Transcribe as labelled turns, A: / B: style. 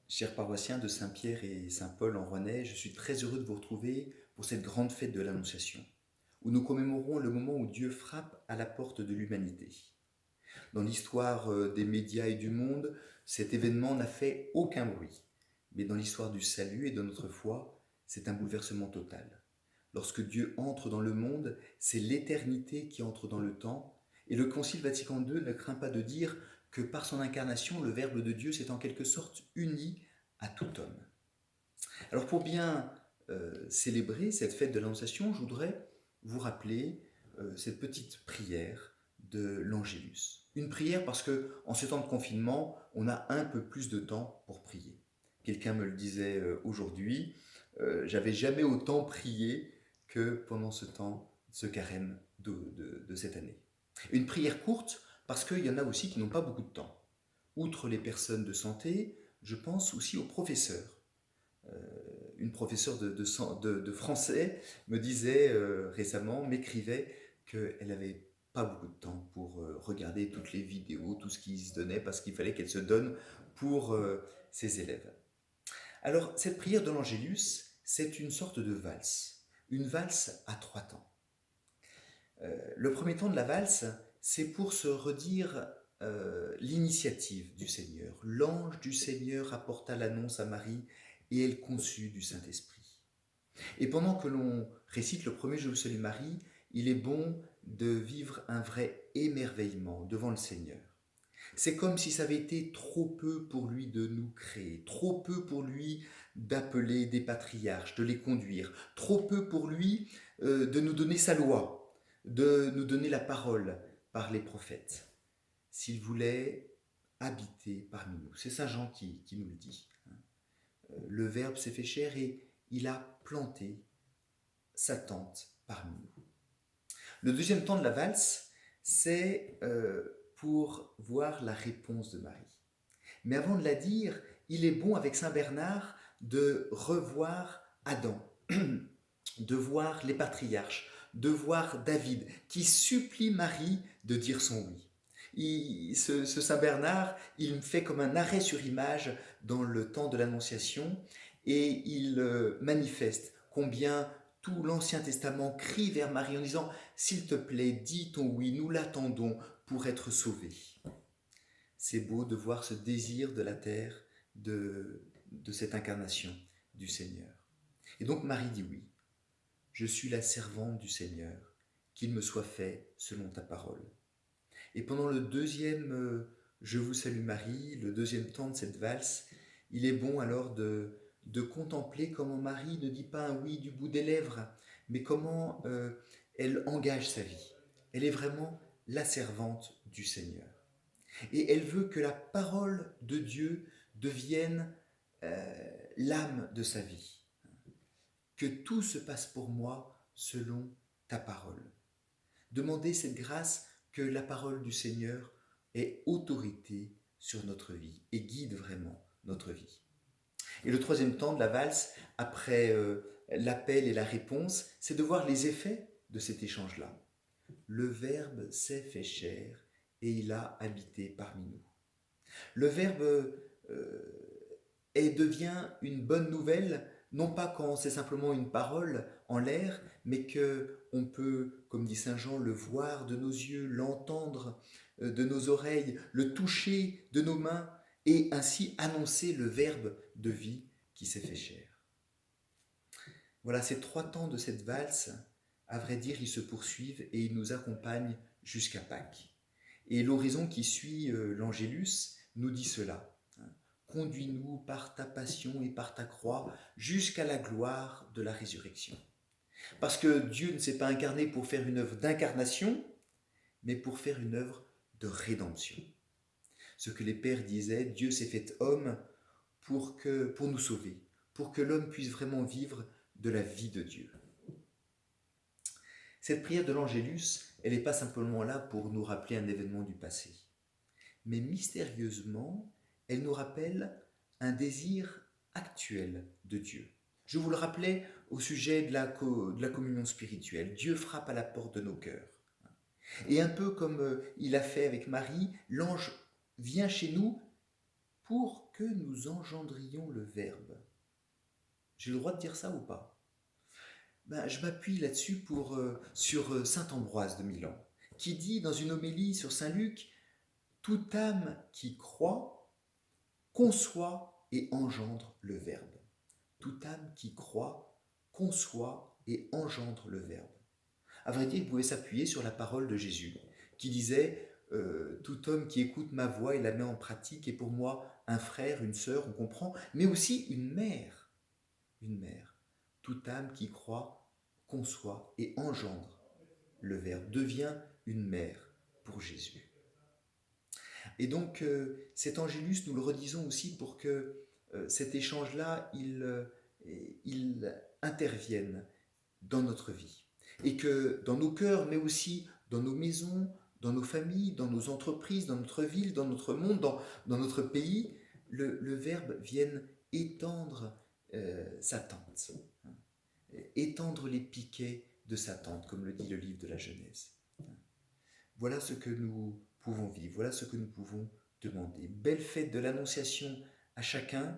A: Chers paroissiens de Saint-Pierre et Saint-Paul en Rouennais, je suis très heureux de vous retrouver pour cette grande fête de l'Annonciation, où nous commémorons le moment où Dieu frappe à la porte de l'humanité. Dans l'histoire des médias et du monde, cet événement n'a fait aucun bruit. Mais dans l'histoire du salut et de notre foi, c'est un bouleversement total. Lorsque Dieu entre dans le monde, c'est l'éternité qui entre dans le temps, et le Concile Vatican II ne craint pas de dire que par son incarnation, le Verbe de Dieu s'est en quelque sorte uni à tout homme. Alors pour bien célébrer cette fête de l'Annonciation, je voudrais vous rappeler cette petite prière de l'Angélus. Une prière parce que en ce temps de confinement, on a un peu plus de temps pour prier. Quelqu'un me le disait aujourd'hui, j'avais jamais autant prié que pendant ce temps, ce carême de cette année. Une prière courte parce qu'il y en a aussi qui n'ont pas beaucoup de temps. Outre les personnes de santé, je pense aussi aux professeurs. Une professeure de français me disait récemment, m'écrivait qu'elle n'avait pas beaucoup de temps pour regarder toutes les vidéos, tout ce qui se donnait, parce qu'il fallait qu'elle se donne pour ses élèves. Alors, cette prière de l'Angélus, c'est une sorte de valse. Une valse à trois temps. Le premier temps de la valse, c'est pour se redire l'initiative du Seigneur. L'ange du Seigneur apporta l'annonce à Marie et elle conçut du Saint-Esprit. Et pendant que l'on récite le premier Je vous salue Marie, il est bon de vivre un vrai émerveillement devant le Seigneur. C'est comme si ça avait été trop peu pour lui de nous créer, trop peu pour lui d'appeler des patriarches, de les conduire, trop peu pour lui de nous donner sa loi, de nous donner la parole par les prophètes. S'il voulait habiter parmi nous, c'est Saint Jean qui nous le dit. Le Verbe s'est fait chair et il a planté sa tente parmi nous. Le deuxième temps de la valse, c'est pour voir la réponse de Marie. Mais avant de la dire, il est bon avec Saint Bernard de revoir Adam, de voir les patriarches, de voir David, qui supplie Marie de dire son oui. Ce Saint Bernard, il fait comme un arrêt sur image dans le temps de l'Annonciation et il manifeste combien tout l'Ancien Testament crie vers Marie en disant « S'il te plaît, dis ton oui, nous l'attendons pour être sauvés ». C'est beau de voir ce désir de la terre, de cette incarnation du Seigneur. Et donc Marie dit oui. Je suis la servante du Seigneur, qu'il me soit fait selon ta parole. Et pendant le deuxième Je vous salue Marie, le deuxième temps de cette valse, il est bon alors de contempler comment Marie ne dit pas un oui du bout des lèvres, mais comment elle engage sa vie. Elle est vraiment la servante du Seigneur. Et elle veut que la parole de Dieu devienne l'âme de sa vie. Que tout se passe pour moi selon ta parole. Demandez cette grâce que la parole du Seigneur ait autorité sur notre vie et guide vraiment notre vie. Et le troisième temps de la valse, après l'appel et la réponse, c'est de voir les effets de cet échange-là. Le Verbe s'est fait chair et il a habité parmi nous. Le Verbe devient une bonne nouvelle, non pas quand c'est simplement une parole en l'air, mais que on peut, comme dit Saint Jean, le voir de nos yeux, l'entendre de nos oreilles, le toucher de nos mains, et ainsi annoncer le Verbe de vie qui s'est fait chair. Voilà, ces trois temps de cette valse, à vrai dire, ils se poursuivent et ils nous accompagnent jusqu'à Pâques. Et l'horizon qui suit l'Angélus nous dit cela. Conduis-nous par ta passion et par ta croix jusqu'à la gloire de la résurrection. Parce que Dieu ne s'est pas incarné pour faire une œuvre d'incarnation, mais pour faire une œuvre de rédemption. Ce que les pères disaient, Dieu s'est fait homme pour nous sauver, pour que l'homme puisse vraiment vivre de la vie de Dieu. Cette prière de l'Angélus, elle n'est pas simplement là pour nous rappeler un événement du passé, mais mystérieusement, elle nous rappelle un désir actuel de Dieu. Je vous le rappelais au sujet de la communion spirituelle. Dieu frappe à la porte de nos cœurs. Et un peu comme il a fait avec Marie, l'ange vient chez nous pour que nous engendrions le Verbe. J'ai le droit de dire ça ou pas? Je m'appuie là-dessus sur saint Ambroise de Milan, qui dit dans une homélie sur saint Luc, « Toute âme qui croit, conçoit et engendre le Verbe. » Toute âme qui croit, conçoit et engendre le Verbe. À vrai dire, il pouvait s'appuyer sur la parole de Jésus, qui disait tout homme qui écoute ma voix et la met en pratique est pour moi un frère, une sœur, on comprend, mais aussi une mère. Une mère. Toute âme qui croit, conçoit et engendre le Verbe, devient une mère pour Jésus. Et donc, cet Angélus, nous le redisons aussi pour que cet échange-là, il intervienne dans notre vie. Et que dans nos cœurs, mais aussi dans nos maisons, dans nos familles, dans nos entreprises, dans notre ville, dans notre monde, dans notre pays, le Verbe vienne étendre sa tente. Étendre les piquets de sa tente, comme le dit le livre de la Genèse. Voilà ce que nous pouvons vivre, voilà ce que nous pouvons demander. Belle fête de l'Annonciation à chacun.